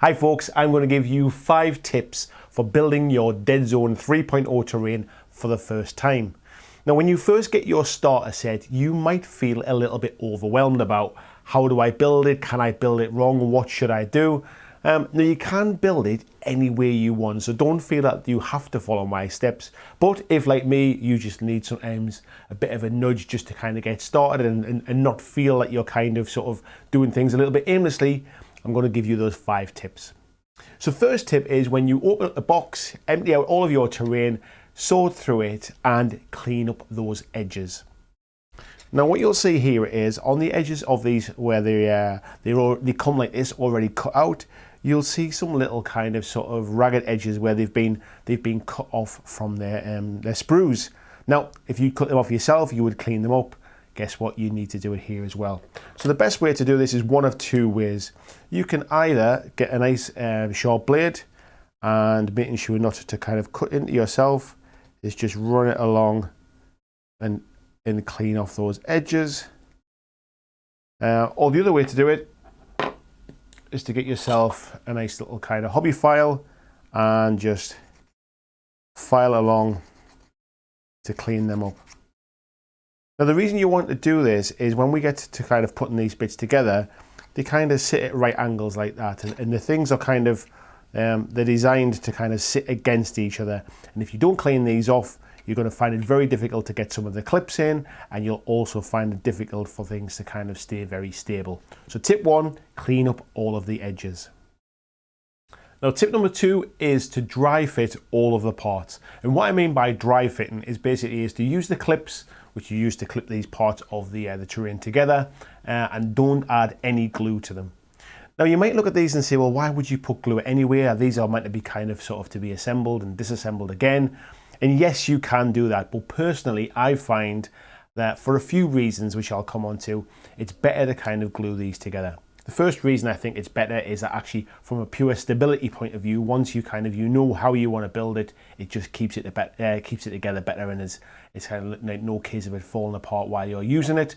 Hi folks, I'm going to give you 5 tips for building your DEADZONE 3.0 terrain for the first time. Now when you first get your starter set, you might feel a little bit overwhelmed about how do I build it, can I build it wrong, what should I do? Now you can build it any way you want, so don't feel that you have to follow my steps. But if like me, you just need sometimes a bit of a nudge just to kind of get started and not feel like you're kind of sort of doing things a little bit aimlessly, I'm going to give you those 5 tips. So first tip is when you open up the box, empty out all of your terrain, sort through it and clean up those edges. Now what you'll see here is on the edges of these where they come like this already cut out, you'll see some little kind of sort of ragged edges where they've been cut off from their sprues. Now if you cut them off yourself, you would clean them up. Guess what? You need to do it here as well. So the best way to do this is one of 2 ways. You can either get a nice sharp blade and making sure not to kind of cut into yourself, is just run it along and clean off those edges. Or the other way to do it is to get yourself a nice little kind of hobby file and just file along to clean them up. Now the reason you want to do this is when we get to kind of putting these bits together, they kind of sit at right angles like that, and the things are kind of, they're designed to kind of sit against each other. And if you don't clean these off, you're going to find it very difficult to get some of the clips in, and you'll also find it difficult for things to kind of stay very stable. So tip 1, clean up all of the edges. Now tip number 2 is to dry fit all of the parts. And what I mean by dry fitting is basically to use the clips which you use to clip these parts of the terrain together, and don't add any glue to them. Now you might look at these and say, well, why would you put glue anywhere? These are meant to be kind of sort of to be assembled and disassembled again. And yes, you can do that, but personally I find that for a few reasons, which I'll come on to, it's better to kind of glue these together. The first reason I think it's better is that actually from a pure stability point of view, once you kind of, you know how you want to build it, it just keeps it together better, and it's kind of like no case of it falling apart while you're using it.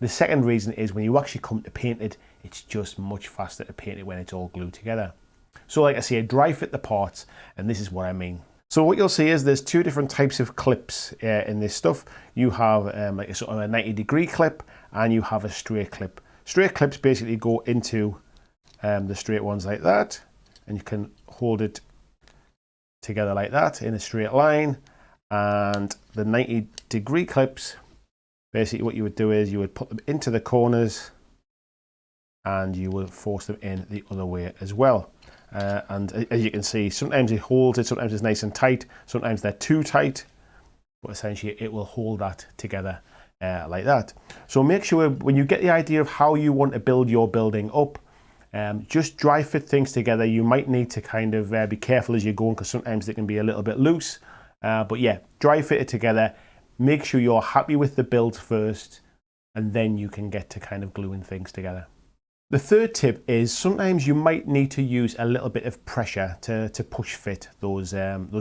The second reason is when you actually come to paint it, it's just much faster to paint it when it's all glued together. So like I say, dry fit the parts, and this is what I mean. So what you'll see is there's 2 different types of clips in this stuff. You have like a sort of a 90-degree clip, and you have a straight clip. Straight clips basically go into the straight ones like that, and you can hold it together like that in a straight line. And the 90-degree clips, basically what you would do is you would put them into the corners and you would force them in the other way as well. And as you can see, sometimes it holds it, sometimes it's nice and tight, sometimes they're too tight, but essentially it will hold that together like that. So make sure when you get the idea of how you want to build your building up, just dry fit things together. You might need to kind of be careful as you're going, because sometimes they can be a little bit loose, but yeah, dry fit it together. Make sure you're happy with the build first, and then you can get to kind of gluing things together. The third tip is sometimes you might need to use a little bit of pressure to push fit those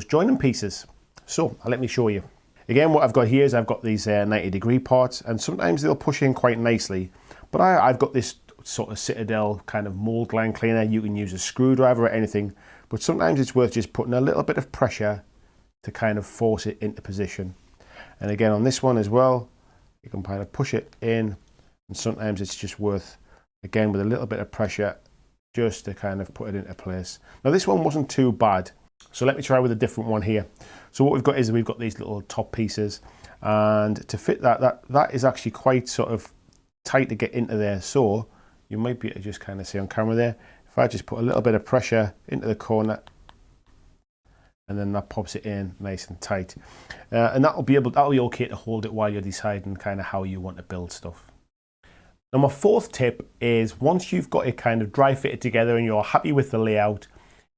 joining pieces. So let me show you. Again, what I've got here is I've got these 90-degree parts, and sometimes they'll push in quite nicely. But I've got this sort of Citadel kind of mold line cleaner. You can use a screwdriver or anything, but sometimes it's worth just putting a little bit of pressure to kind of force it into position. And again, on this one as well, you can kind of push it in, and sometimes it's just worth, again, with a little bit of pressure, just to kind of put it into place. Now this one wasn't too bad. So let me try with a different one here. So what we've got is we've got these little top pieces, and to fit that is actually quite sort of tight to get into there. So you might be able to just kind of see on camera there, if I just put a little bit of pressure into the corner, and then that pops it in nice and tight. And that'll be okay to hold it while you're deciding kind of how you want to build stuff. Now my 4th tip is once you've got it kind of dry fitted together and you're happy with the layout,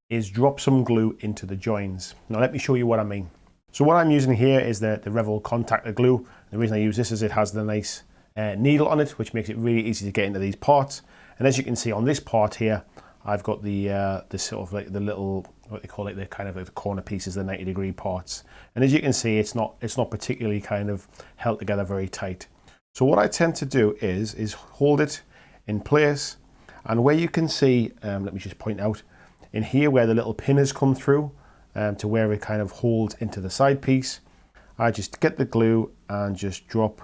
is drop some glue into the joins. Now let me show you what I mean. So what I'm using here is the Revol contactor glue. The reason I use this is it has the nice needle on it, which makes it really easy to get into these parts. And as you can see on this part here, I've got the sort of like the little, what they call it, the kind of like the corner pieces, the 90-degree parts. And as you can see, it's not particularly kind of held together very tight. So what I tend to do is hold it in place, And where you can see, let me just point out, in here where the little pin has come through to where it kind of holds into the side piece, I just get the glue and just drop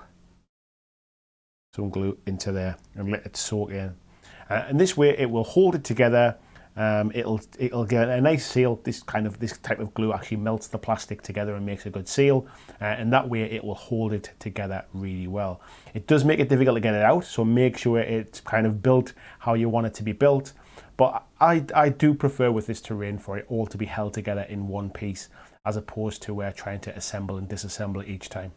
some glue into there and let it soak in. And this way it will hold it together. It'll get a nice seal. This type of glue actually melts the plastic together and makes a good seal, and that way it will hold it together really well. It does make it difficult to get it out, so make sure it's kind of built how you want it to be built. But I do prefer with this terrain for it all to be held together in one piece, as opposed to trying to assemble and disassemble it each time.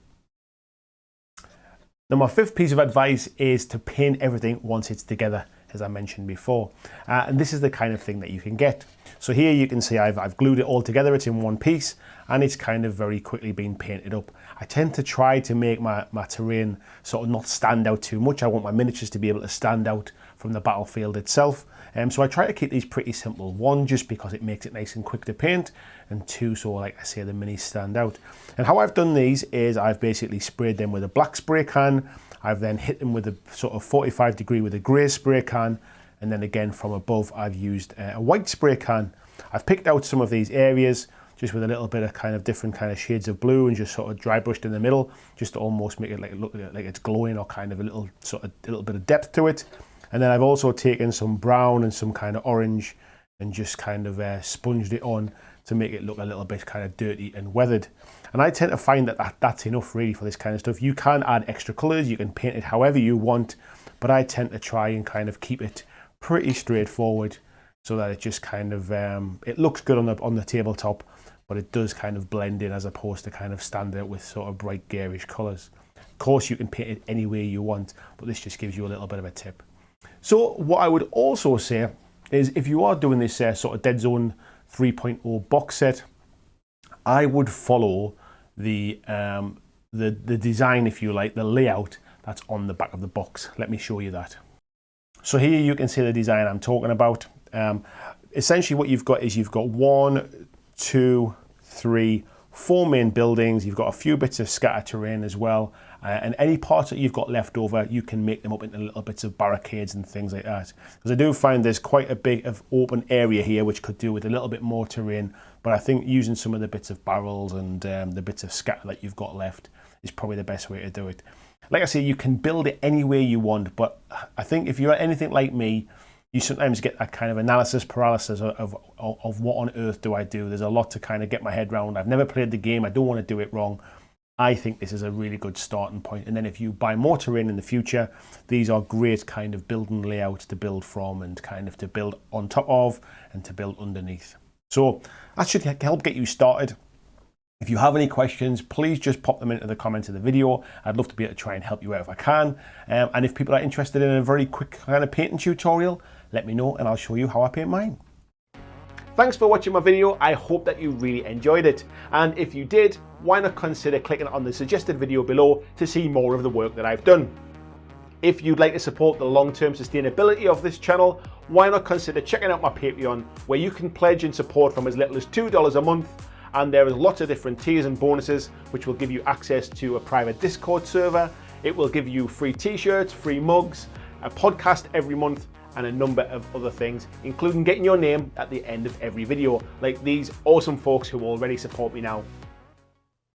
Now, my fifth piece of advice is to paint everything once it's together, as I mentioned before. And this is the kind of thing that you can get. So here you can see I've glued it all together, it's in one piece, and it's kind of very quickly being painted up. I tend to try to make my terrain sort of not stand out too much. I want my miniatures to be able to stand out from the battlefield itself. So I try to keep these pretty simple. One, just because it makes it nice and quick to paint, and two, so like I say, the minis stand out. And how I've done these is I've basically sprayed them with a black spray can. I've then hit them with a sort of 45 degree with a grey spray can, and then again from above I've used a white spray can. I've picked out some of these areas just with a little bit of kind of different kind of shades of blue and just sort of dry brushed in the middle, just to almost make it look like it's glowing, or kind of a little bit of depth to it. And then I've also taken some brown and some kind of orange and just kind of sponged it on to make it look a little bit kind of dirty and weathered. And I tend to find that that's enough really for this kind of stuff. You can add extra colours, you can paint it however you want, but I tend to try and kind of keep it pretty straightforward so that it just kind of, it looks good on the tabletop, but it does kind of blend in as opposed to kind of stand out with sort of bright garish colours. Of course, you can paint it any way you want, but this just gives you a little bit of a tip. So what I would also say is, if you are doing this sort of DEADZONE 3.0 box set, I would follow the design, if you like, the layout that's on the back of the box. Let me show you that. So here you can see the design I'm talking about. Essentially what you've got is you've got 1, 2, 3, 4 main buildings. You've got a few bits of scatter terrain as well, and any parts that you've got left over, you can make them up into little bits of barricades and things like that. Because I do find there's quite a big of open area here which could do with a little bit more terrain, but I think using some of the bits of barrels and the bits of scatter that you've got left is probably the best way to do it. Like I say, you can build it any way you want, but I think if you're anything like me, you sometimes get that kind of analysis paralysis of what on earth do I do? There's a lot to kind of get my head around. I've never played the game. I don't want to do it wrong. I think this is a really good starting point. And then if you buy more terrain in the future, these are great kind of building layouts to build from and kind of to build on top of and to build underneath. So that should help get you started. If you have any questions, please just pop them into the comments of the video. I'd love to be able to try and help you out if I can. And if people are interested in a very quick kind of painting tutorial, let me know and I'll show you how I paint mine. Thanks for watching my video. I hope that you really enjoyed it. And if you did, why not consider clicking on the suggested video below to see more of the work that I've done. If you'd like to support the long-term sustainability of this channel, why not consider checking out my Patreon, where you can pledge and support from as little as $2 a month. And there is lots of different tiers and bonuses which will give you access to a private Discord server. It will give you free t-shirts, free mugs, a podcast every month, and a number of other things, including getting your name at the end of every video, like these awesome folks who already support me now.